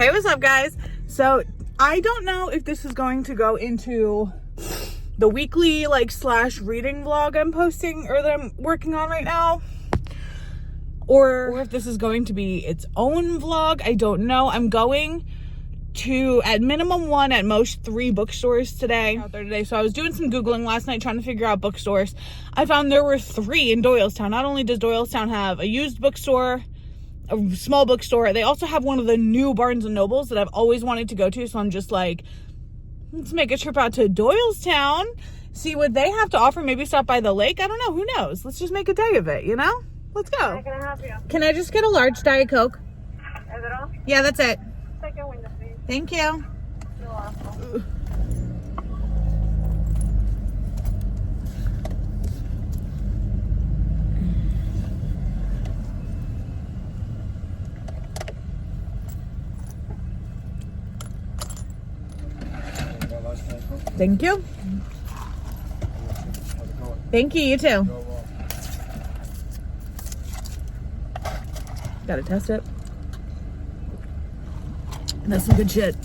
Hey, what's up, guys? So I don't know if this is going to go into the weekly slash reading vlog I'm posting or that I'm working on right now, or if this is going to be its own vlog. I don't know. I'm going to at minimum 1, at most 3 bookstores today. So I was doing some Googling last night trying to figure out bookstores. I found there were 3 in Doylestown. Not only does Doylestown have a used bookstore, a small bookstore, they also have one of the new Barnes and Nobles that I've always wanted to go to. So I'm just like, let's make a trip out to Doylestown, see what they have to offer, maybe stop by the lake. I don't know, who knows? Let's just make a day of it, you know? Let's go. How can I help you? Can I just get a large Diet Coke? Is it all? Yeah, that's it. Second window, please. Thank you. You're welcome. Thank you. Thank you, you too. Gotta test it. That's some good shit.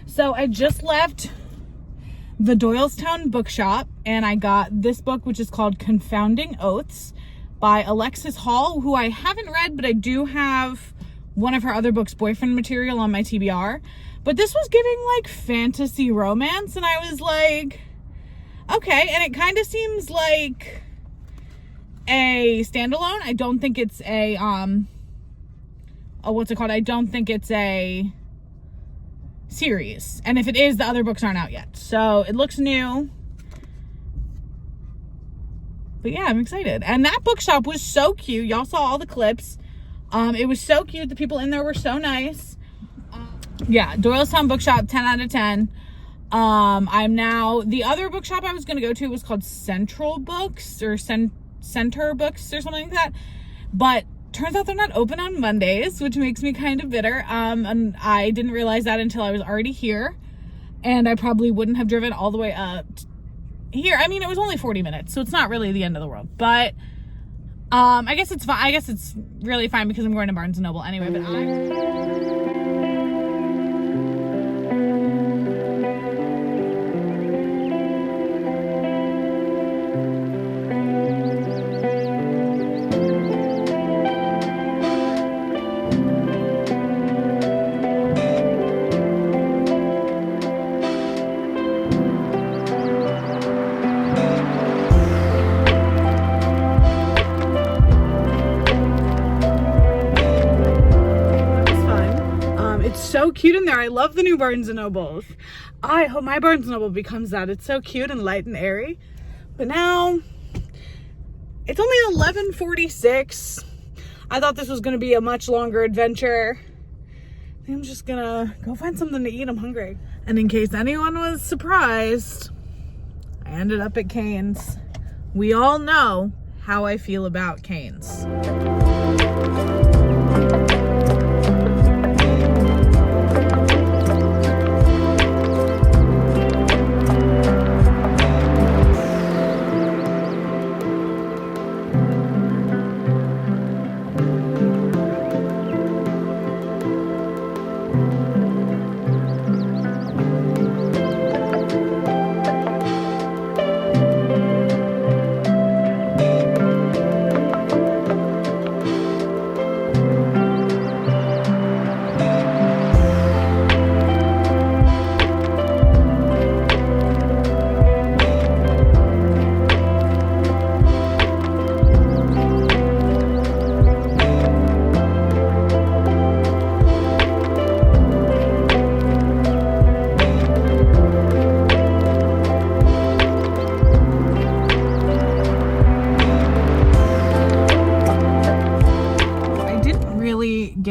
So I just left the Doylestown bookshop and I got this book, which is called Confounding Oaths by Alexis Hall, who I haven't read, but I do have one of her other books, Boyfriend Material, on my TBR. But this was giving fantasy romance, and I was like, okay. And it kind of seems like a standalone. I don't think it's a what's it called? I don't think it's a series, and if it is, the other books aren't out yet, so it looks new. But yeah, I'm excited. And that bookshop was so cute. Y'all saw all the clips. It was so cute. The people in there were so nice. Yeah, Doylestown bookshop, 10 out of 10. I'm now, the other bookshop I was going to go to was called Central Books or Center Books or something like that, but turns out they're not open on Mondays, which makes me kind of bitter. And I didn't realize that until I was already here, and I probably wouldn't have driven all the way up here. I mean, it was only 40 minutes, so it's not really the end of the world, but I guess it's fine. I guess it's really fine because I'm going to Barnes & Noble anyway, but so cute in there. I love the new Barnes & Nobles. I hope my Barnes & Noble becomes that. It's so cute and light and airy. But now it's only 11:46. I thought this was going to be a much longer adventure. I think I'm just gonna go find something to eat. I'm hungry. And in case anyone was surprised, I ended up at Cane's. We all know how I feel about Cane's.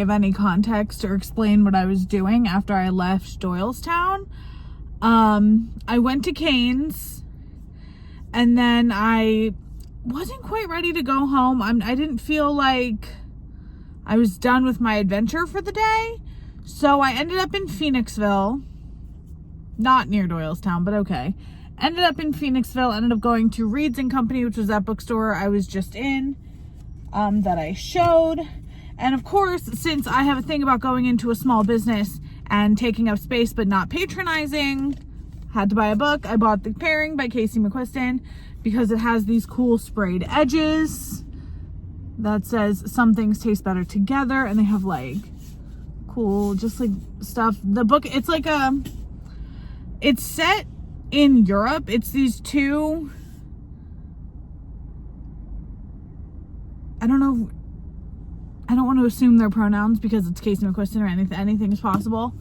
give any context or explain what I was doing after I left Doylestown. I went to Cane's, and then I wasn't quite ready to go home. I didn't feel like I was done with my adventure for the day. So I ended up in Phoenixville, not near Doylestown, but okay. Ended up in Phoenixville, ended up going to Reed's & Company, which was that bookstore I was just in, that I showed. And of course, since I have a thing about going into a small business and taking up space but not patronizing, had to buy a book. I bought The Pairing by Casey McQuiston because it has these cool sprayed edges that says some things taste better together, and they have like cool just like stuff. The book, it's like it's set in Europe. It's these two, I don't want to assume their pronouns because it's Casey McQuiston or anything is possible.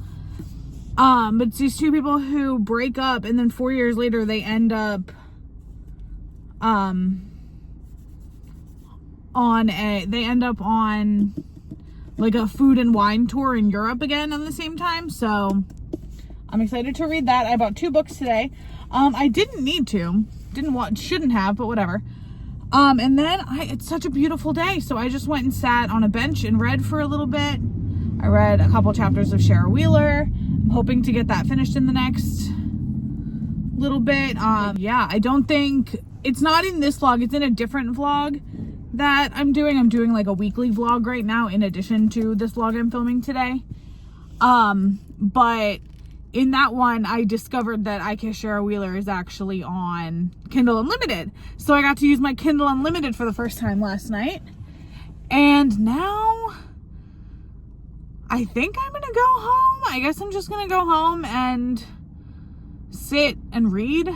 But it's these two people who break up, and then 4 years later they end up on like a food and wine tour in Europe again at the same time. So I'm excited to read that. I bought 2 books today. I didn't need to, shouldn't have, but whatever. And then it's such a beautiful day, so I just went and sat on a bench and read for a little bit. I read a couple chapters of Shara Wheeler. I'm hoping to get that finished in the next little bit. Yeah, I don't think, it's not in this vlog, it's in a different vlog that I'm doing. I'm doing like a weekly vlog right now in addition to this vlog I'm filming today. But in that one, I discovered that I Kiss Shara Wheeler is actually on Kindle Unlimited. So I got to use my Kindle Unlimited for the first time last night. And now I think I'm gonna go home. I guess I'm just gonna go home and sit and read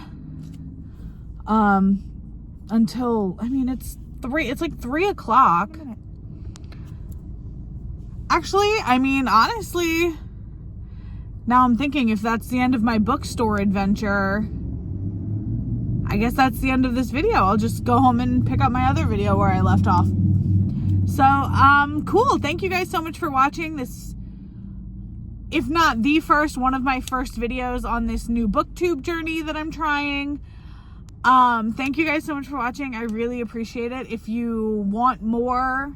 until, I mean, it's like 3 o'clock. Actually, I mean, honestly, now I'm thinking if that's the end of my bookstore adventure, I guess that's the end of this video. I'll just go home and pick up my other video where I left off. So, cool. Thank you guys so much for watching this, if not the first, one of my first videos on this new booktube journey that I'm trying. Thank you guys so much for watching. I really appreciate it. If you want more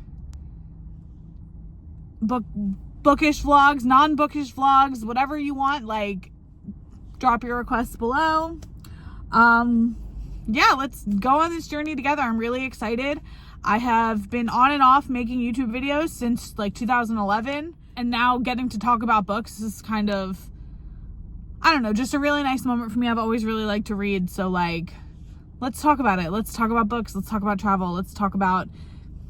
bookish vlogs, non-bookish vlogs, whatever you want, like, drop your requests below. Yeah, let's go on this journey together. I'm really excited. I have been on and off making YouTube videos since like 2011, and now getting to talk about books is kind of, I don't know, just a really nice moment for me. I've always really liked to read, so like, let's talk about it. Let's talk about books. Let's talk about travel. Let's talk about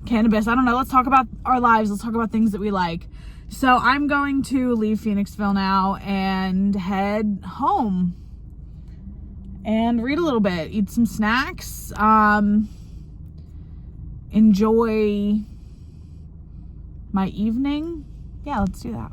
cannabis. I don't know. Let's talk about our lives. Let's talk about things that we like. So I'm going to leave Phoenixville now and head home and read a little bit, eat some snacks, enjoy my evening. Yeah, let's do that.